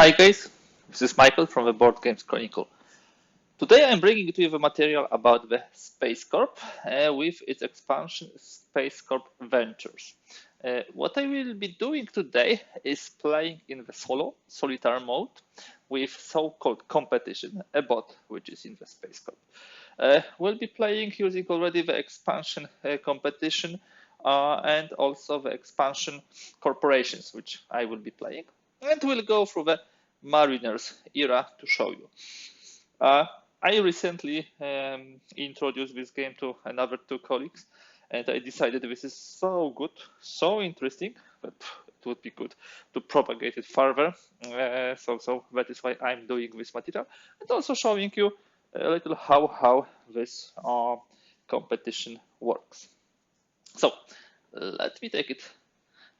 Hi guys, this is Michael from the Boardgames Chronicle. Today I'm bringing to you the material about the SpaceCorp with its expansion SpaceCorp Ventures. What I will be doing today is playing in the solitaire mode with so-called competition, a bot which is in the SpaceCorp. We'll be playing using already the expansion competition and also the expansion corporations, which I will be playing. And we'll go through the Mariners era to show you. I recently introduced this game to another two colleagues, and I decided this is so good, so interesting, that it would be good to propagate it further. So that is why I'm doing this material, and also showing you a little how this competition works. So let me take it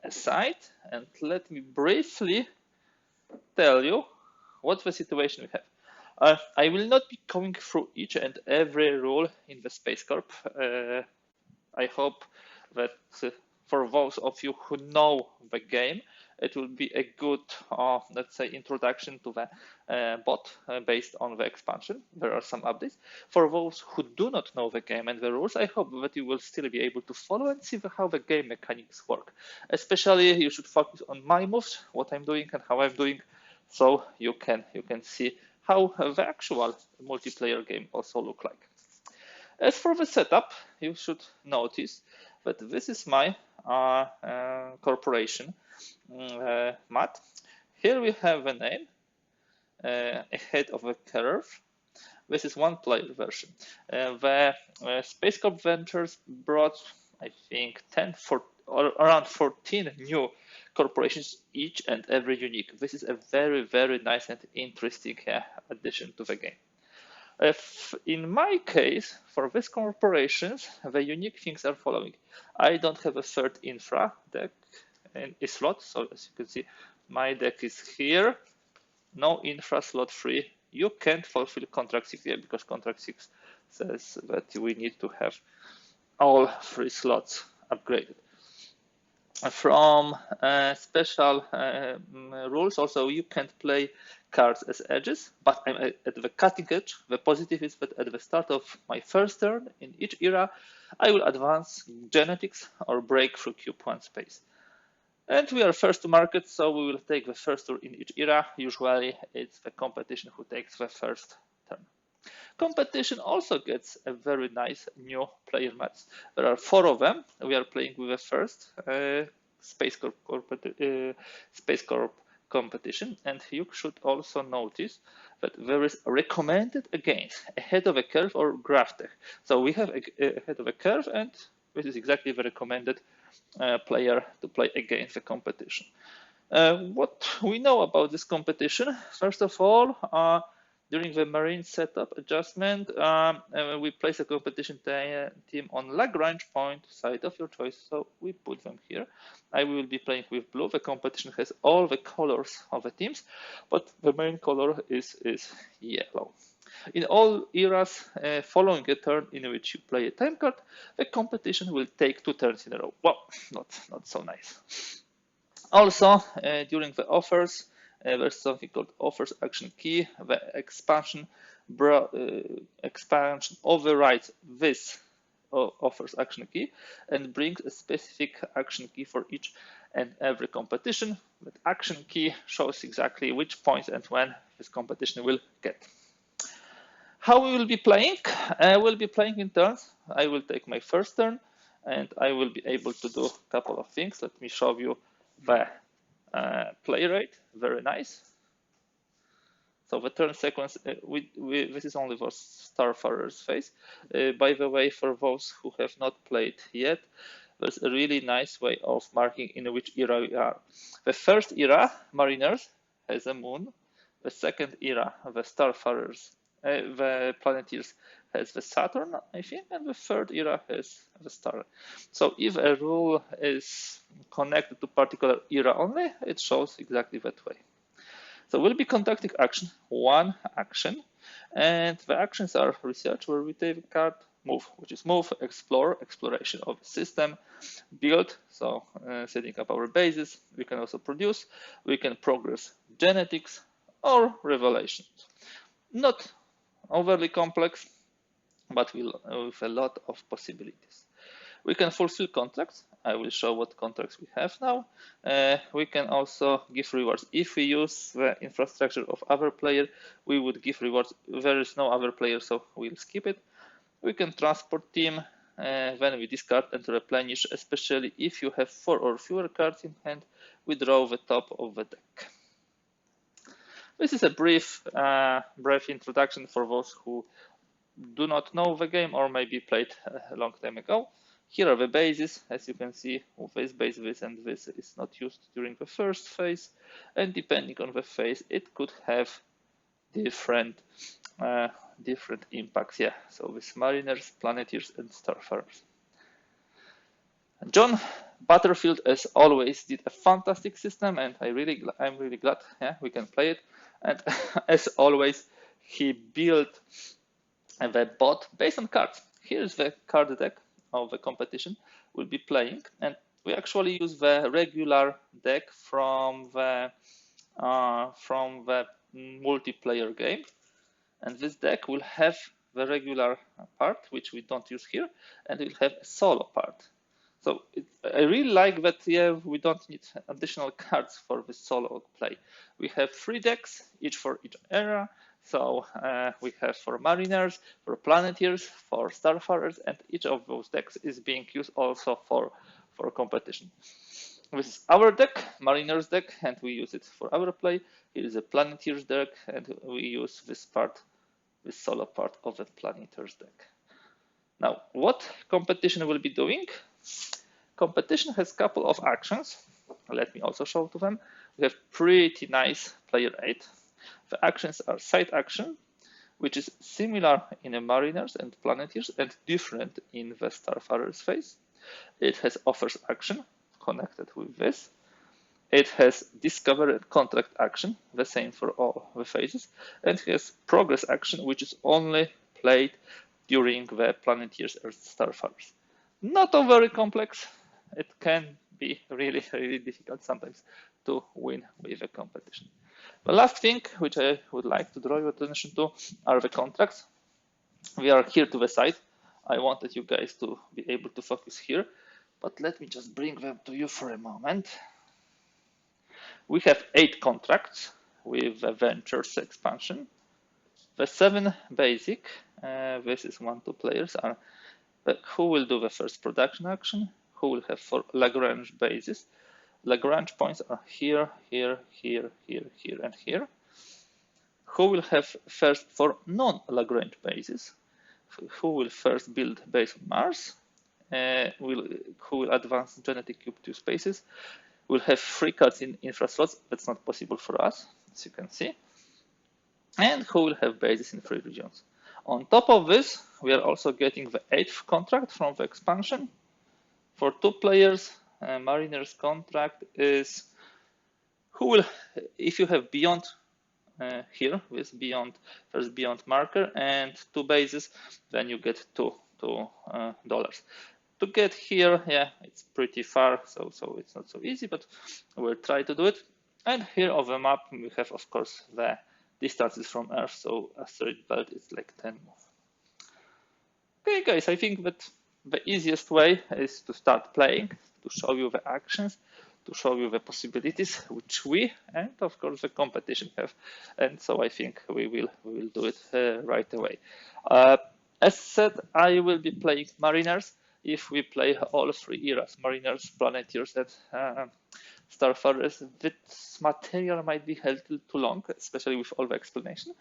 aside and let me briefly tell you what the situation we have. I will not be going through each and every rule in the SpaceCorp. I hope that for those of you who know the game, it will be a good, let's say, introduction to the bot based on the expansion. There are some updates. For those who do not know the game and the rules, I hope that you will still be able to follow and see how the game mechanics work. Especially, you should focus on my moves, what I'm doing and how I'm doing, so you can see how the actual multiplayer game also look like. As for the setup, you should notice that this is my corporation mat. Here we have a name ahead of a curve. This is one player version. The SpaceCorp Ventures brought, I think, around 14 new corporations, each and every unique. This is a very, very nice and interesting addition to the game. In my case, for these corporations, the unique things are following. I don't have a third infra deck in a slot, so as you can see, my deck is here. No infra slot free. You can't fulfill contract 6 here because contract 6 says that we need to have all 3 slots upgraded. From special rules, also you can't play cards as edges, but I'm at the cutting edge. The positive is that at the start of my first turn in each era, I will advance genetics or break through cube 1 space. And we are first to market, so we will take the first turn in each era. Usually it's the competition who takes the first turn. Competition also gets a very nice new player mats. There are 4 of them. We are playing with the first SpaceCorp competition, and you should also notice that there is recommended against ahead of a curve or graph tech. So we have ahead of a curve, and this is exactly the recommended player to play against the competition. What we know about this competition, first of all, during the marine setup adjustment, we place a competition team on Lagrange point side of your choice, so we put them here. I will be playing with blue. The competition has all the colors of the teams, but the main color is yellow. In all eras following a turn in which you play a time card, the competition will take 2 turns in a row. Well, not so nice. Also, during the offers, there's something called offers action key. The expansion overrides this offers action key and brings a specific action key for each and every competition. That action key shows exactly which points and when this competition will get. How we will be playing? We'll be playing in turns. I will take my first turn and I will be able to do a couple of things. Let me show you the play rate. Very nice. So the turn sequence, this is only for Starfarer's phase. By the way, for those who have not played yet, there's a really nice way of marking in which era we are. The first era, Mariners, has a moon. The second era, the Starfarers, the Planeteers, has the Saturn, I think, and the third era has the star. So if a rule is connected to particular era only, it shows exactly that way. So we'll be conducting one action, and the actions are research, where we take a card, move, which is move, explore, exploration of the system, build, so setting up our bases. We can also produce, we can progress genetics, or revelations. Not overly complex, but with a lot of possibilities. We can fulfill contracts. I will show what contracts we have now. We can also give rewards. If we use the infrastructure of other player, we would give rewards. There is no other player, so we'll skip it. We can transport team when we discard and replenish, especially if you have 4 or fewer cards in hand, we draw the top of the deck. This is a brief introduction for those who do not know the game or maybe played a long time ago. Here are the bases. As you can see, this base, this, and this is not used during the first phase. And depending on the phase, it could have different impacts. Yeah, so with Mariners, Planeteers, and Starfarers. John Butterfield, as always, did a fantastic system, and I'm really glad we can play it. And as always, he built the bot based on cards. Here's the card deck of the competition we'll be playing, and we actually use the regular deck from the multiplayer game. And this deck will have the regular part, which we don't use here, and we'll have a solo part. So I really like that we don't need additional cards for the solo play. We have 3 decks, each for each era. So we have for Mariners, for Planeteers, for Starfarers, and each of those decks is being used also for competition. This is our deck, Mariners deck, and we use it for our play. Here is a Planeteers deck, and we use this solo part of the Planeteers deck. Now, what competition will be doing? Competition has a couple of actions. Let me also show to them. We have pretty nice player 8. The actions are side action, which is similar in the Mariners and Planeteers and different in the Starfarers phase. It has offers action connected with this. It has discover and contract action, the same for all the phases, and it has progress action, which is only played during the Planeteers or Starfarers. Not very complex. It can be really, really difficult sometimes to win with a competition. The last thing which I would like to draw your attention to are the contracts. We are here to the side. I wanted you guys to be able to focus here, but let me just bring them to you for a moment. We have 8 contracts with the Ventures expansion. The 7 basic, this is 1-2 players, are who will do the first production action, who will have 4 Lagrange bases. Lagrange points are here, here, here, here, here, and here. Who will have first 4 non-Lagrange bases, who will first build base on Mars, who will advance genetic cube to spaces, will have 3 cards in infra slots. That's not possible for us, as you can see, and who will have bases in 3 regions. On top of this, we are also getting the 8th contract from the expansion. For 2 players, Mariners contract is who will, if you have beyond here with first beyond marker and 2 bases, then you get $2. To get here, yeah, it's pretty far, so it's not so easy, but we'll try to do it. And here on the map, we have, of course, the distances from Earth, so asteroid belt is like 10 moves. Okay, guys, I think that the easiest way is to start playing, to show you the actions, to show you the possibilities which we and of course the competition have. And so I think we will do it right away. As said, I will be playing Mariners. If we play all 3 eras, Mariners, Planeteers, and Starfarers, this material might be a little too long, especially with all the explanation.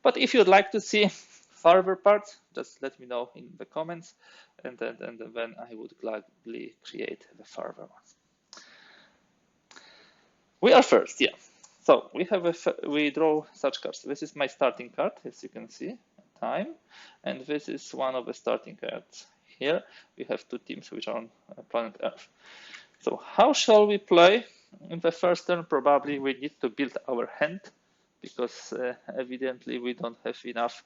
But if you'd like to see further parts, just let me know in the comments, and then I would gladly create the further ones. We are first, yeah. So we draw such cards. This is my starting card, as you can see, time, and this is one of the starting cards. Here we have 2 teams which are on planet Earth. So how shall we play? In the first turn, probably we need to build our hand, because evidently we don't have enough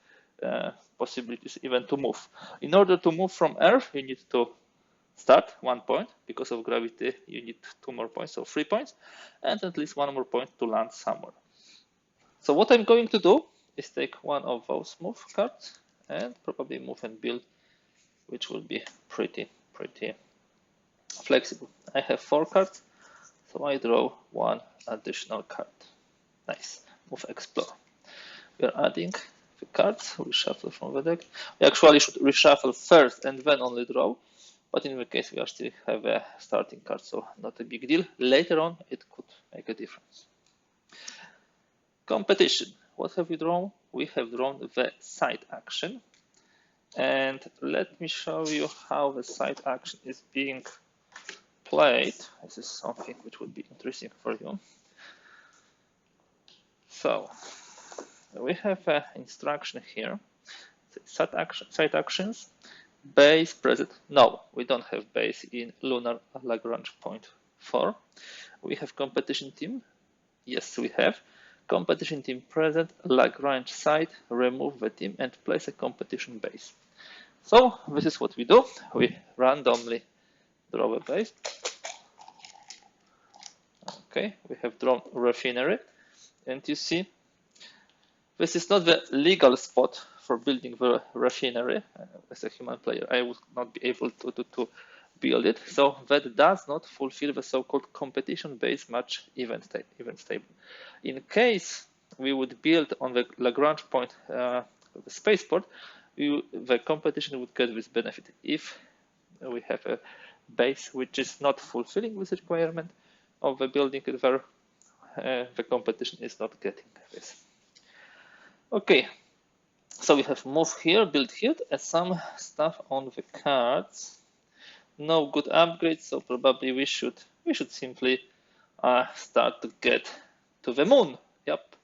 possibilities even to move. In order to move from Earth, you need to start 1 point. Because of gravity, you need 2 more points, so 3 points, and at least 1 more point to land somewhere. So what I'm going to do is take one of those move cards and probably move and build, which will be pretty flexible. I have 4 cards, so I draw 1 additional card. Nice. Move explore. We are adding the cards, reshuffle from the deck. We actually should reshuffle first and then only draw, but in the case we are still have a starting card, so not a big deal. Later on it could make a difference. Competition. What have we drawn? We have drawn the side action. And let me show you how the side action is being played. This is something which would be interesting for you. So we have an instruction here. Side actions, base present. No, we don't have base in lunar Lagrange point 4. We have competition team. Yes, we have. Competition team present, Lagrange side, remove the team and place a competition base. So this is what we do. We randomly draw a base. Okay, we have drawn refinery, and you see this is not the legal spot for building the refinery. As a human player, I would not be able to build it, so that does not fulfill the so-called competition-based match event table. In case we would build on the Lagrange point the spaceport, the competition would get this benefit. If we have a base which is not fulfilling this requirement of the building there, the competition is not getting this. Okay, so we have move here, build here, and some stuff on the cards. No good upgrades, so probably we should simply start to get to the moon. Yep.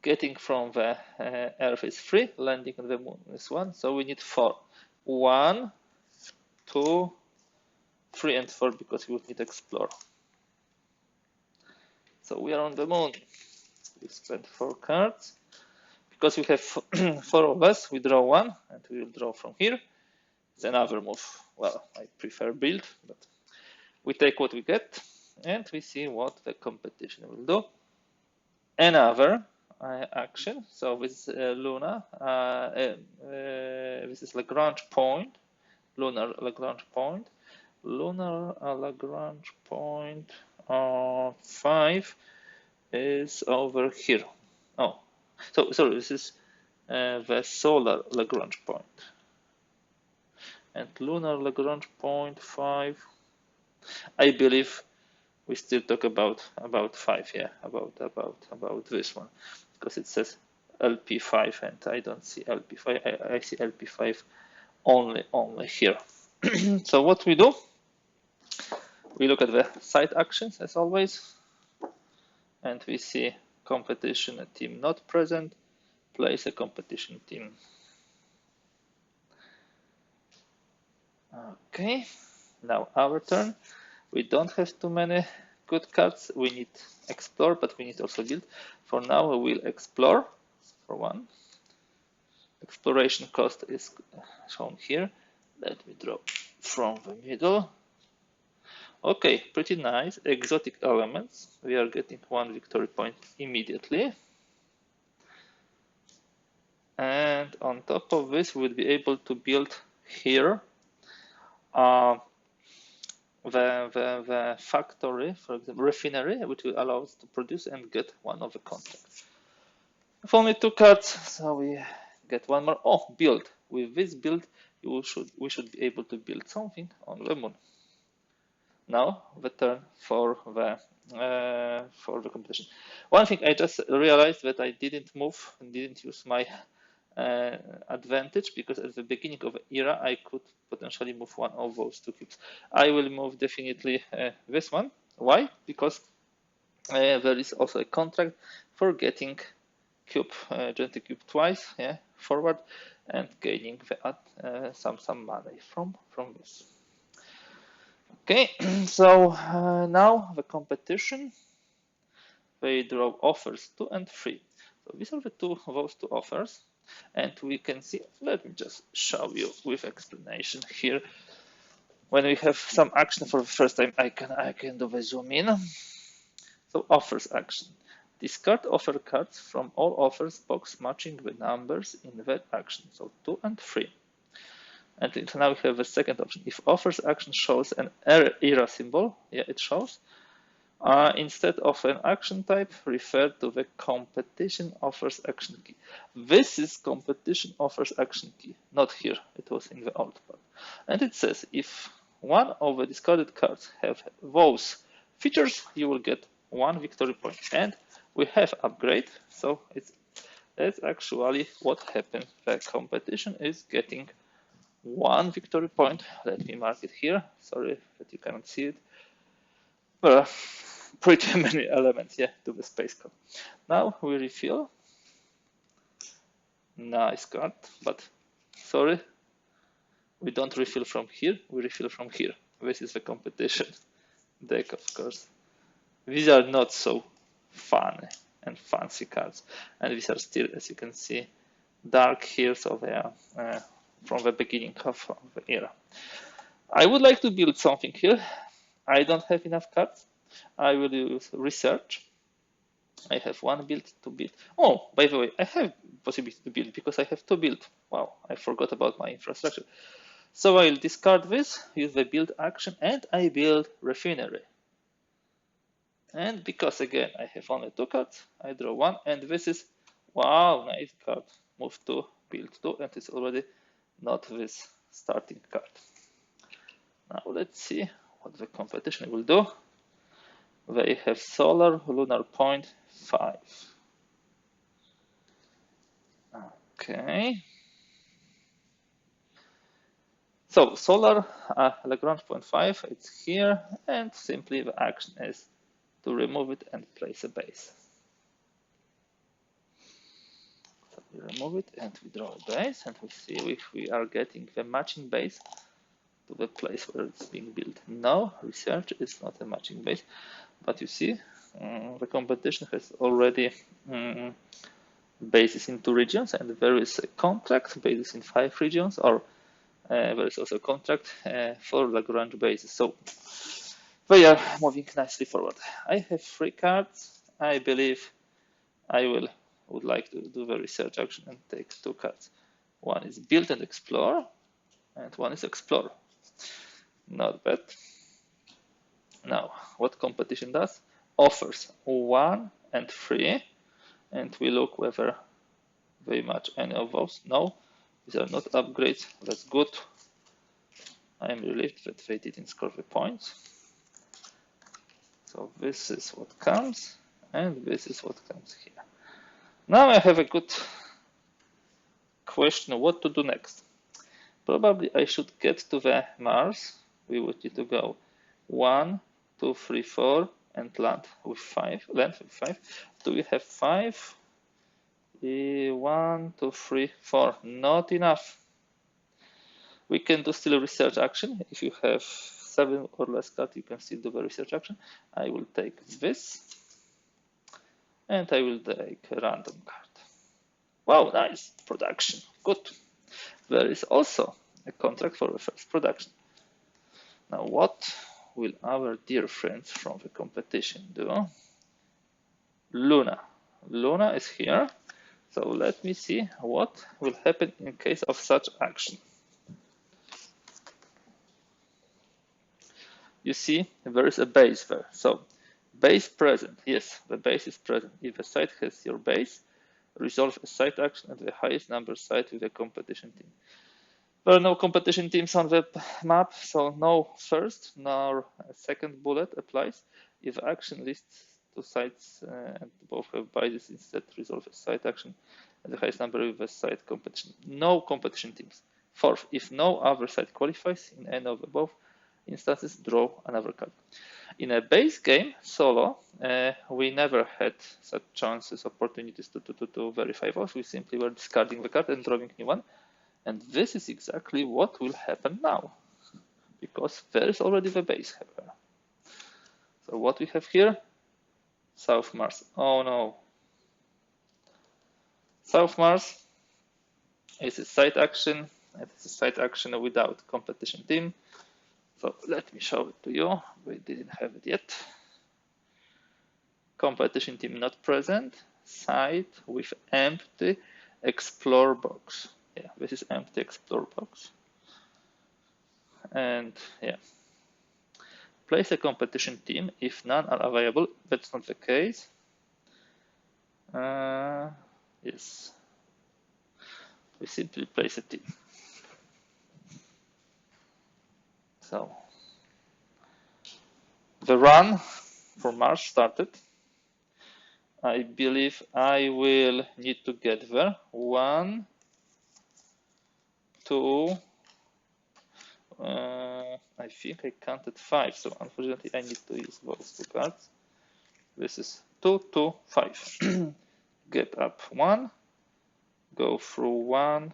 Getting from the Earth is 3, landing on the moon is 1, so we need 4. 1, 2, 3, and 4 because we would need explore. So we are on the moon. We spent 4 cards. Because we have 4 of us, we draw 1, and we will draw from here. It's another move. Well, I prefer build, but we take what we get, and we see what the competition will do. Another action. So this is Luna. This is Lagrange point. Lunar Lagrange point. Lunar Lagrange point 5 is over here. Oh, so sorry. This is the solar Lagrange point. And lunar Lagrange point 5, I believe we still talk about 5, yeah, about this one, because it says LP5 and I don't see LP5. I see LP5 only here. So what we do, we look at the side actions as always, and we see competition team not present, place a competition team. Okay, now our turn. We don't have too many good cards. We need explore, but we need also build. For now, we will explore for 1. Exploration cost is shown here. Let me draw from the middle. Okay, pretty nice. Exotic elements. We are getting 1 victory point immediately. And on top of this, we'll be able to build here the factory, for example, refinery, which will allow us to produce and get 1 of the contracts. If only 2 cards, so we get 1 more. Oh, build. With this build, we should be able to build something on the moon. Now the turn for the competition. One thing I just realized that I didn't use my advantage, because at the beginning of the era I could potentially move 1 of those 2 cubes. I will move definitely this one. Why? Because there is also a contract for getting genetic cube twice, yeah, forward, and gaining some money from this. Okay, so now the competition. They draw offers 2 and 3. So these are those two offers. And we can see, let me just show you with explanation here. When we have some action for the first time, I can do the zoom in. So offers action. Discard offer cards from all offers box matching the numbers in that action, so 2 and 3. And now we have a second option. If offers action shows an era symbol, yeah, it shows. Instead of an action type, refer to the competition offers action key. This is competition offers action key, not here. It was in the old part. And it says if one of the discarded cards have those features, you will get 1 victory point. And we have upgrade, so that's actually what happened. The competition is getting 1 victory point. Let me mark it here. Sorry that you cannot see it. Pretty many elements, yeah, to the SpaceCorp. Now we refill. Nice card, but sorry, we don't refill from here, we refill from here. This is the competition deck, of course. These are not so fun and fancy cards, and these are still, as you can see, dark here, so they are from the beginning of the era. I would like to build something here. I don't have enough cards. I will use research. I have 1 build to build. Oh, by the way, I have possibility to build because I have 2 build. Wow, I forgot about my infrastructure. So I'll discard this, use the build action, and I build refinery. And because again I have only 2 cards, I draw 1, and this is, wow, nice card. Move to build 2, and it's already not this starting card. Now let's see what the competition will do. They have solar, lunar point, 5. Okay. So solar, Lagrange point 5, it's here, and simply the action is to remove it and place a base. So we remove it and we draw a base, and we see if we are getting the matching base to the place where it's being built. No, research is not a matching base. But you see, the competition has already bases in 2 regions, and there is a contract bases in 5 regions, or there is also a contract for Lagrange bases. So they are moving nicely forward. I have 3 cards. I believe I would like to do the research action and take 2 cards. One is build and explore, and one is explore. Not bad. Now, what competition does? Offers 1 and 3, and we look whether they match any of those. No, these are not upgrades. That's good. I am relieved that they didn't score the points. So this is what comes, and this is what comes here. Now I have a good question what to do next. Probably I should get to the Mars. We would need to go 1, 2, 3, 4, and land with 5. Do we have 5? 1, 2, 3, 4. Not enough. We can do still a research action. If you have 7 or less cards, you can still do the research action. I will take this, and I will take a random card. Wow, nice production. Good. There is also a contract for the first production. Now, what will our dear friends from the competition do? Luna. Luna is here. So let me see what will happen in case of such action. You see, there is a base there. So base present. Yes, the base is present. If a site has your base, resolve a site action at the highest number site with a competition team. There are no competition teams on the map, so no first nor second bullet applies. If action lists 2 sites and both have bases, instead resolve a site action at the highest number with a site competition. No competition teams. Fourth, if no other site qualifies in any of above instances, draw another card. In a base game, solo, we never had such chances, opportunities to verify those. We simply were discarding the card and drawing a new one. And this is exactly what will happen now, because there is already the base here. So what we have here? South Mars. Oh no. South Mars is a site action. It's a site action without competition team. So let me show it to you. We didn't have it yet. competition team not present, site with empty explore box. Yeah, this is empty explore box. And yeah, place a competition team if none are available. That's not the case. Yes, we simply place a team. So the run for Mars started. I believe I will need to get there. 1, 2. I think I counted 5, so unfortunately I need to use those 2 cards. This is 2, 2, 5. Get up 1, go through 1,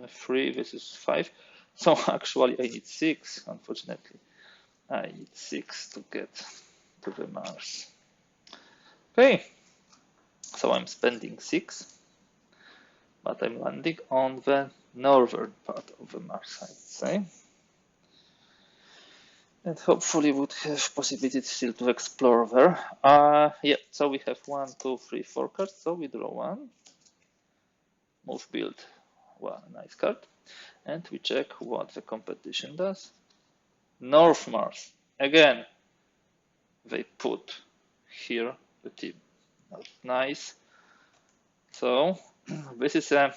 3. This is 5. So actually I need 6. Unfortunately, I need 6 to get to the Mars. Okay, so I'm spending 6, but I'm landing on the northern part of the Mars, I'd say. And hopefully would have possibility still to explore there. Yeah, so we have 1, 2, 3, 4 cards. So we draw 1, move build 1, nice card, and we check what the competition does. North Mars, again, they put here the team. Nice. So this is a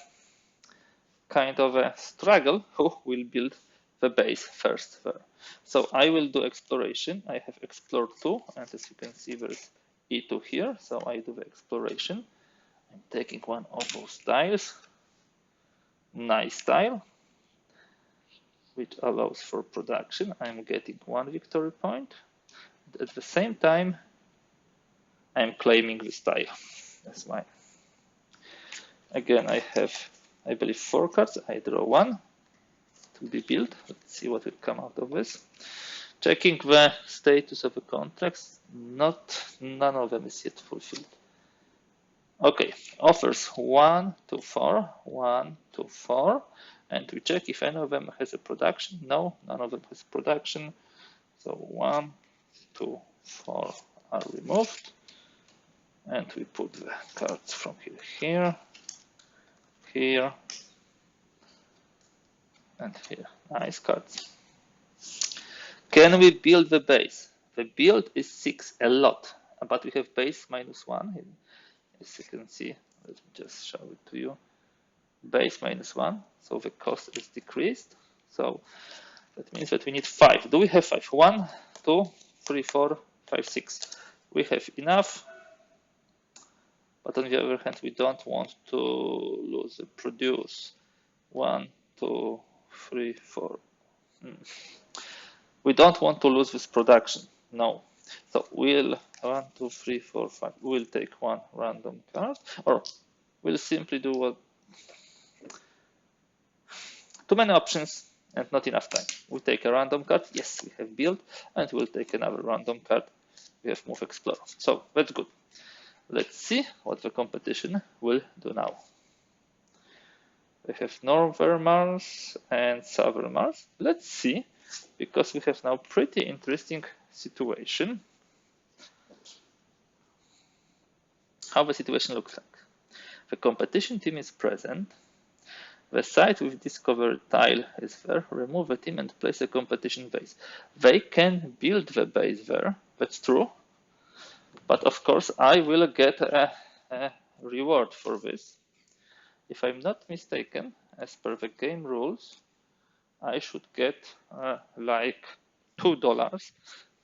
kind of a struggle who will build the base first there. So I will do exploration. I have explored 2, and as you can see, there's E2 here. So I do the exploration. I'm taking one of those tiles. Nice tile, which allows for production. I'm getting 1 victory point. At the same time, I'm claiming this tile. That's mine. Again, I have, I believe, 4 cards. I draw 1 to be built. Let's see what will come out of this. Checking the status of the contracts. None of them is yet fulfilled. Okay, offers 1 to 4, 1 to 4, and we check if any of them has a production. No, none of them has production. So 1, 2, 4 are removed, and we put the cards from here, here, and here. Nice cards. Can we build the base? The build is 6, a lot, but we have base -1. As you can see, let me just show it to you. Base -1, so the cost is decreased. So that means that we need 5. Do we have 5? 1, 2, 3, 4, 5, 6. We have enough, but on the other hand, we don't want to lose the produce. 1, 2, 3, 4. We don't want to lose this production. No. So we'll 1, 2, 3, 4, 5. We'll take 1 random card, or we'll simply do what. Too many options and not enough time. We take a random card. Yes, we have build, and we'll take another random card. We have move explore. So that's good. Let's see what the competition will do now. We have Northern Mars and Southern Mars. Let's see, because we have now pretty interesting situation. How the situation looks like. The competition team is present. The site with discovered tile is there. Remove the team and place a competition base. They can build the base there. That's true. But of course, I will get a reward for this. If I'm not mistaken, as per the game rules, I should get like $2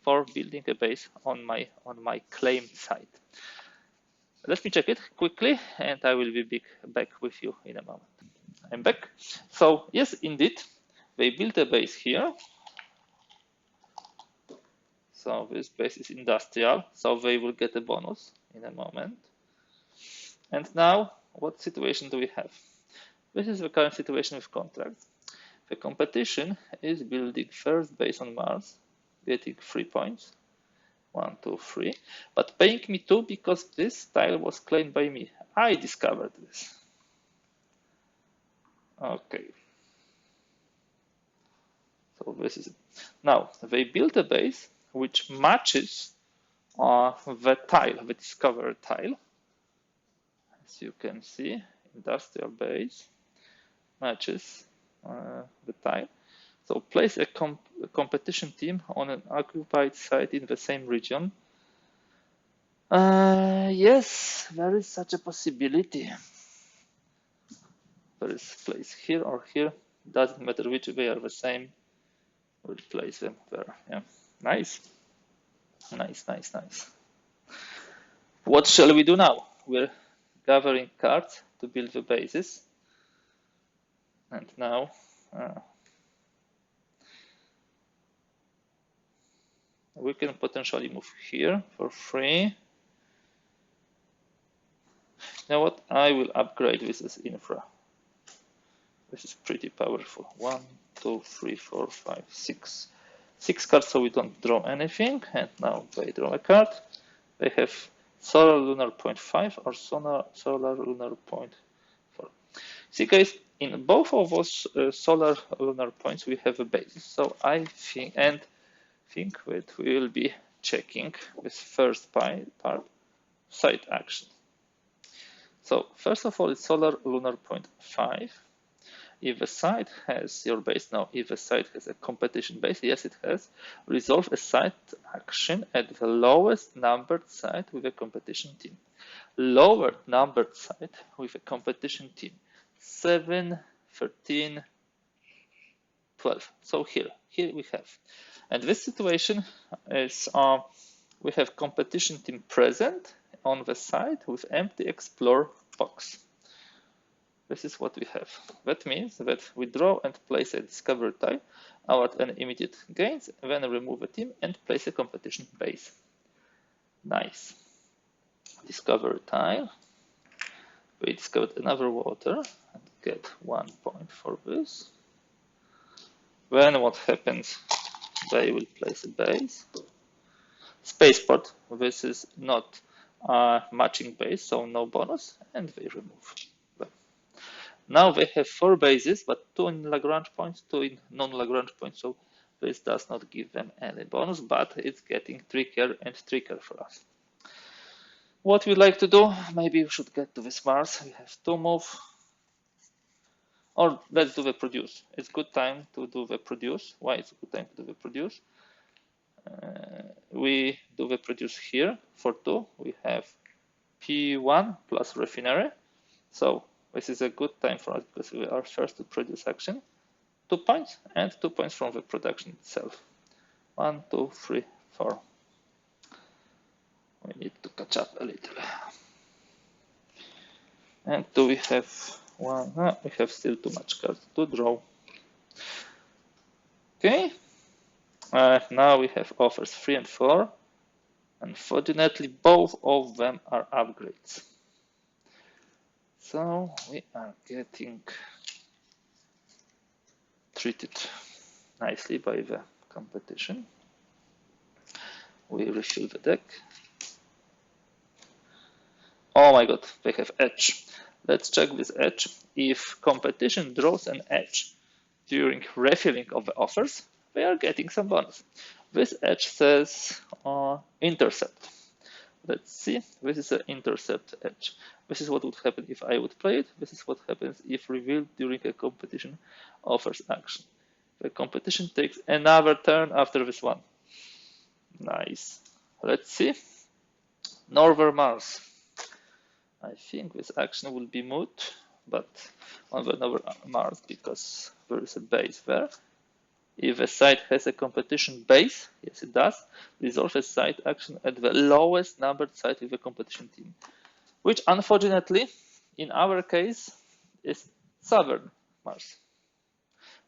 for building a base on my claim site. Let me check it quickly, and I will be back with you in a moment. I'm back. So yes, indeed, they built a base here. So this base is industrial, so they will get a bonus in a moment. And now, what situation do we have? This is the current situation with contracts. The competition is building first base on Mars, getting 3 points. 1, 2, 3, but paying me 2 because this tile was claimed by me. I discovered this. Okay. So this is it. Now, they built a base which matches the tile, the discover tile. As you can see, industrial base matches the tile. So place a competition team on an occupied site in the same region. Yes, there is such a possibility. There is place here or here. Doesn't matter which, they are the same. We'll place them there. Yeah, nice, nice, nice, nice. What shall we do now? We're gathering cards to build the bases. And now we can potentially move here for free. You know what? I will upgrade this as infra. This is pretty powerful. 1, 2, 3, 4, 5, 6. 6 cards, so we don't draw anything. And now they draw a card. They have solar lunar point 5 or solar lunar point 4. See, guys, in both of those solar lunar points, we have a basis. So I think that we will be checking this first part, site action. So first of all, it's solar lunar point 5. If a site has your base, now if a site has a competition base, yes it has, resolve a site action at the lowest numbered site with a competition team. Lower numbered site with a competition team, 7, 13, 12. So here we have. And this situation is we have competition team present on the site with empty explore box. This is what we have. That means that we draw and place a discover tile, award any immediate gains, then remove a team and place a competition base. Nice. Discover tile. We discovered another water and get 1 point for this. Then what happens? They will place a base. SpaceCorp. This is not a matching base, so no bonus, and they remove. Now they have 4 bases, but 2 in Lagrange points, 2 in non-Lagrange points, so this does not give them any bonus, but it's getting trickier and trickier for us. What we like to do, maybe we should get to this Mars. We have to move, or let's do the produce. It's good time to do the produce. Why it's a good time to do the produce? We do the produce here for 2. We have P1 plus refinery. So this is a good time for us because we are first to produce action. 2 points and 2 points from the production itself. 1, 2, 3, 4. We need to catch up a little. And do we have one? We have still too much cards to draw. Okay. Now we have offers 3 and 4. Unfortunately, both of them are upgrades. So we are getting treated nicely by the competition. We refill the deck. Oh my god, they have edge. Let's check this edge. If competition draws an edge during refilling of the offers, they are getting some bonus. This edge says intercept. Let's see, this is an intercept edge. This is what would happen if I would play it. This is what happens if revealed during a competition offers action. The competition takes another turn after this one. Nice. Let's see. Northern Mars. I think this action will be moot, but on the Northern Mars because there is a base there. If a site has a competition base, yes it does, resolve a site action at the lowest numbered site with a competition team, which unfortunately, in our case, is Southern Mars.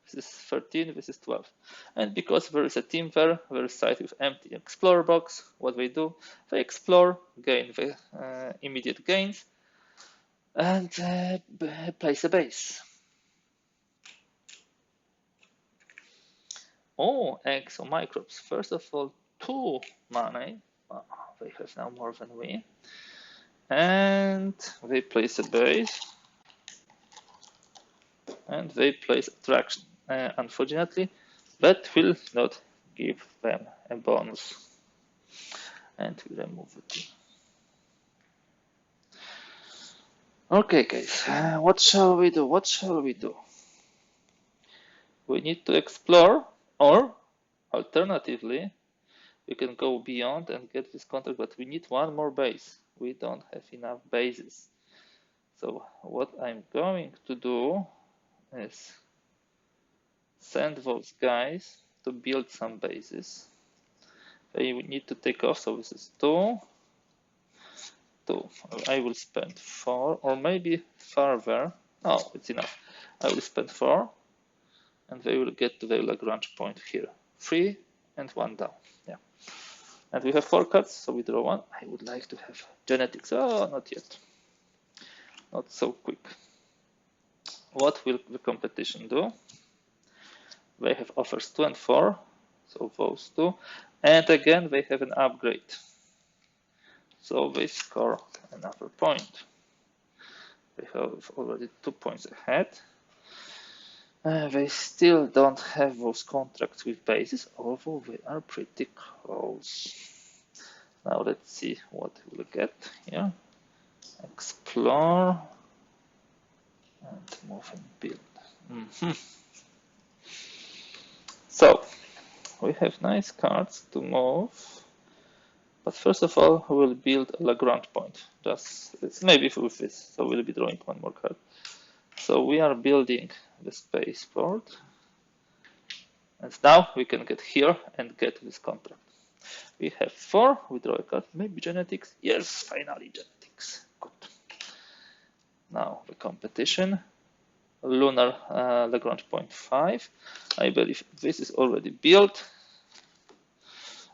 This is 13, this is 12. And because there is a team there, there is a site with empty explorer box, what they do, they explore, gain the immediate gains, and place a base. Oh, eggs or microbes. First of all, 2 money. Oh, they have now more than we. And they place a base. And they place attraction. Unfortunately, that will not give them a bonus. and we remove the team. Okay, guys, what shall we do? What shall we do? We need to explore, or alternatively, we can go beyond and get this contract, but we need one more base. We don't have enough bases. So what I'm going to do is send those guys to build some bases. They need to take off, so this is 2. I will spend 4, or maybe further. Oh, it's enough. I will spend 4, and they will get to the Lagrange point here. 3 and 1 down. Yeah. And we have 4 cards, so we draw 1. I would like to have genetics. Oh, not yet. Not so quick. What will the competition do? They have offers 2 and 4, so those 2. And again, they have an upgrade. So they score another point. They have already 2 points ahead. They still don't have those contracts with bases, although they are pretty close. Now let's see what we'll get here. Explore and move and build. So we have nice cards to move, but first of all we'll build a Lagrange point. Just maybe with this, so we'll be drawing 1 more card. So we are building the spaceport, and now we can get here and get this contract. We have 4, we draw a card, maybe genetics. Yes, finally genetics. Good. Now the competition, lunar Lagrange point 5. I believe this is already built,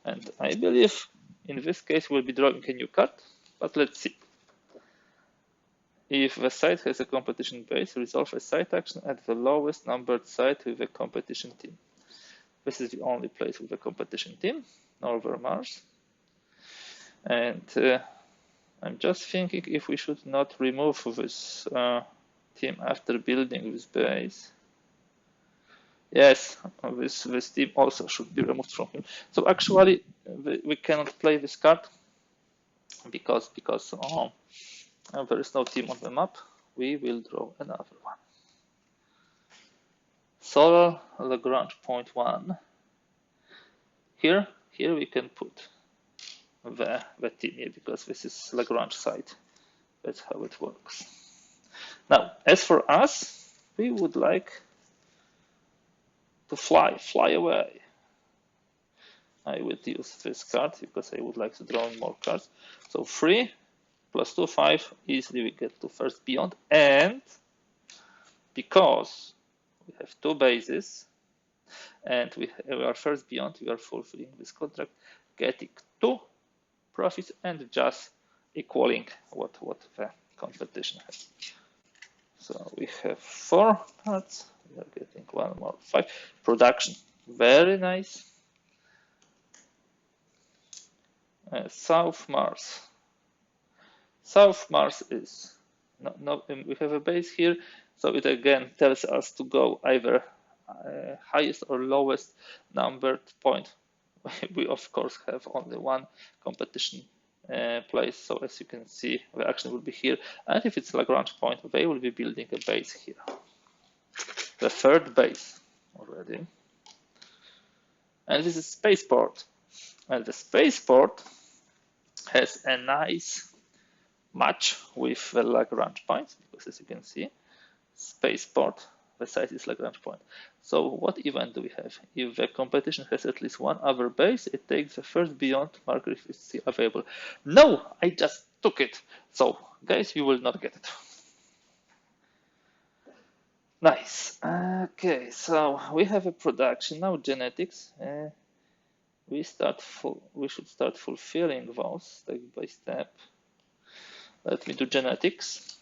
and I believe in this case we'll be drawing a new card, but let's see. If the site has a competition base, resolve a site action at the lowest numbered site with a competition team. This is the only place with a competition team, Northern Mars. And I'm just thinking if we should not remove this team after building this base. Yes, this team also should be removed from him. So actually, we cannot play this card because there is no team on the map. We will draw another one. Solar Lagrange point 1. Here we can put the team here because this is Lagrange site. That's how it works. Now, as for us, we would like to fly away. I would use this card because I would like to draw more cards. So 3 plus 2, 5, easily we get to first beyond. And because we have 2 bases and we are first beyond, we are fulfilling this contract, getting 2 profits and just equaling what the competition has. So we have 4 cards, we are getting 1 more, 5. Production, very nice. South Mars. South Mars is we have a base here, so it again tells us to go either highest or lowest numbered point. We of course have only 1 competition place, so as you can see, the action will be here. And if it's Lagrange point, they will be building a base here. The 3rd base already. And this is spaceport. And the spaceport has a nice match with the Lagrange points, because as you can see, spaceport, the size is Lagrange point. So what event do we have? If the competition has at least 1 other base, it takes the first beyond marker if it's still available. No, I just took it. So guys, you will not get it. Nice. Okay, so we have a production now. Genetics. We should start fulfilling those step by step. Let me do genetics.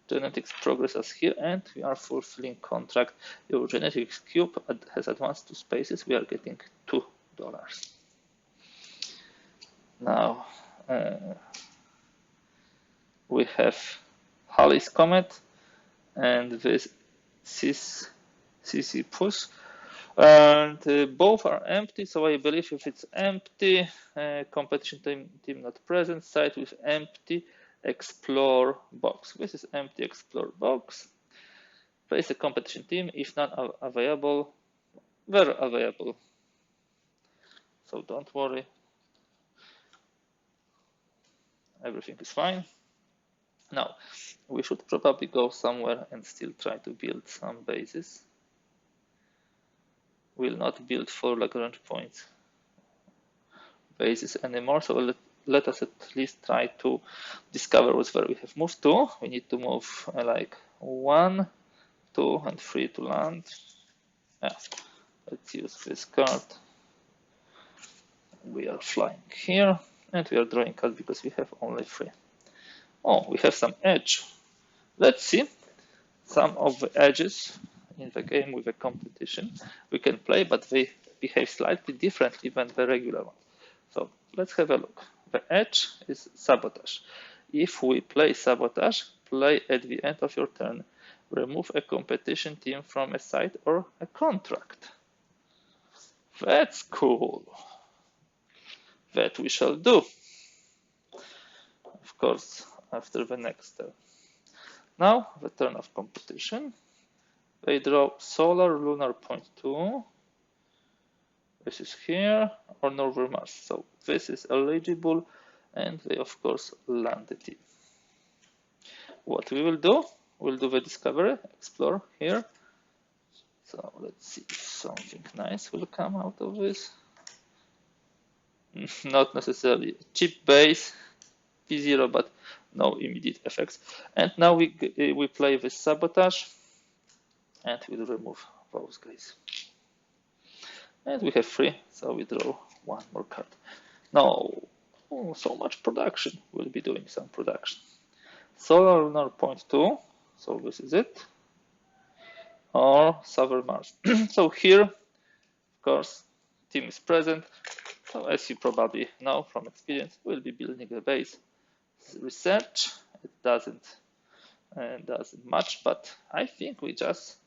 Genetics progress us here, and we are fulfilling contract. Your genetics cube has advanced 2 spaces. We are getting $2. Now we have Halley's Comet and this CC push. And both are empty, so I believe if it's empty, competition team not present, site with empty explore box. This is empty explore box. Place a competition team if not available, they're available. So don't worry, everything is fine. Now, we should probably go somewhere and still try to build some bases. We'll not build 4 Lagrange points bases anymore, so let us at least try to discover where we have moved to. We need to move like 1, 2, and 3 to land. Yeah. Let's use this card. We are flying here, and we are drawing cards because we have only 3. Oh, we have some edge. Let's see some of the edges in the game with a competition we can play, but they behave slightly differently than the regular one. So let's have a look. The edge is sabotage. If we play sabotage, play at the end of your turn. Remove a competition team from a site or a contract. That's cool. That we shall do. Of course, after the next turn. Now, the turn of competition. They draw solar lunar point 2. This is here, or northern Mars. So this is eligible, and they of course landed it. What we will do, we'll do the discovery, explore here. So let's see if something nice will come out of this. Not necessarily a cheap base, P0, but no immediate effects. And now we play with sabotage, and we'll remove those guys. And we have 3, so we draw 1 more card. Now, so much production. We'll be doing some production. Solar lunar point 2, so this is it. Or southern Mars. So here, of course, team is present. So as you probably know from experience, we'll be building a base. Research, it doesn't much, but I think we just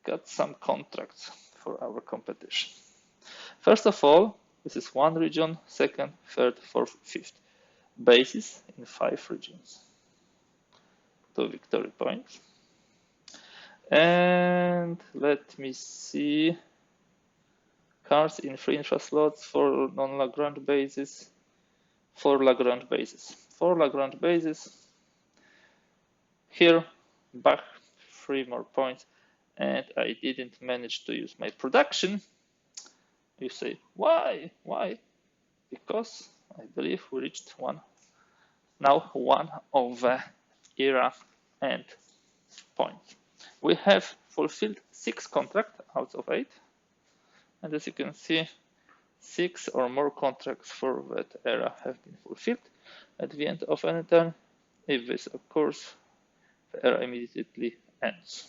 got some contracts for our competition. First of all, this is 1 region, 2nd, 3rd, 4th, 5th. Bases in 5 regions. 2 victory points. And let me see. Cards in 3 infra slots for non-Lagrange bases. 4 Lagrange bases. 4 Lagrange bases. Here, back 3 more points. And I didn't manage to use my production. You say, why? Why? Because I believe we reached one of the era end points. We have fulfilled 6 contracts out of 8. And as you can see, 6 or more contracts for that era have been fulfilled at the end of any turn. If this occurs, the era immediately ends.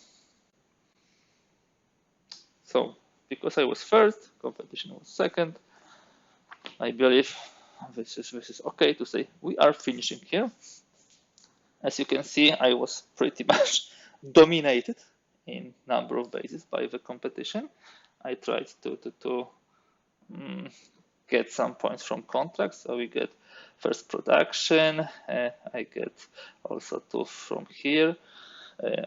So, because I was 1st, competition was 2nd, I believe this is okay to say we are finishing here. As you can see, I was pretty much dominated in number of bases by the competition. I tried to get some points from contracts, so we get first production. I get also 2 from here.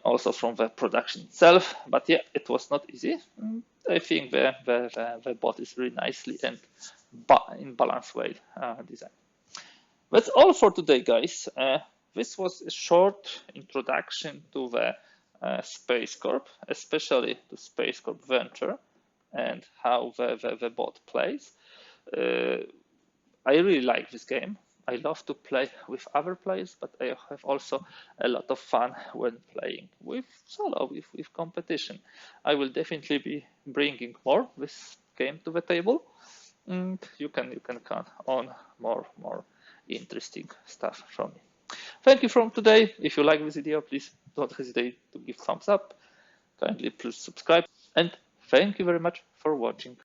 Also from the production itself, but yeah, it was not easy. I think the bot is really nicely and in balanced way designed. That's all for today, guys. This was a short introduction to the SpaceCorp, especially to SpaceCorp Venture and how the bot plays. I really like this game. I love to play with other players, but I have also a lot of fun when playing with solo, with competition. I will definitely be bringing more this game to the table, and you can count on more interesting stuff from me. Thank you from today. If you like this video, please don't hesitate to give thumbs up. Kindly please subscribe, and thank you very much for watching.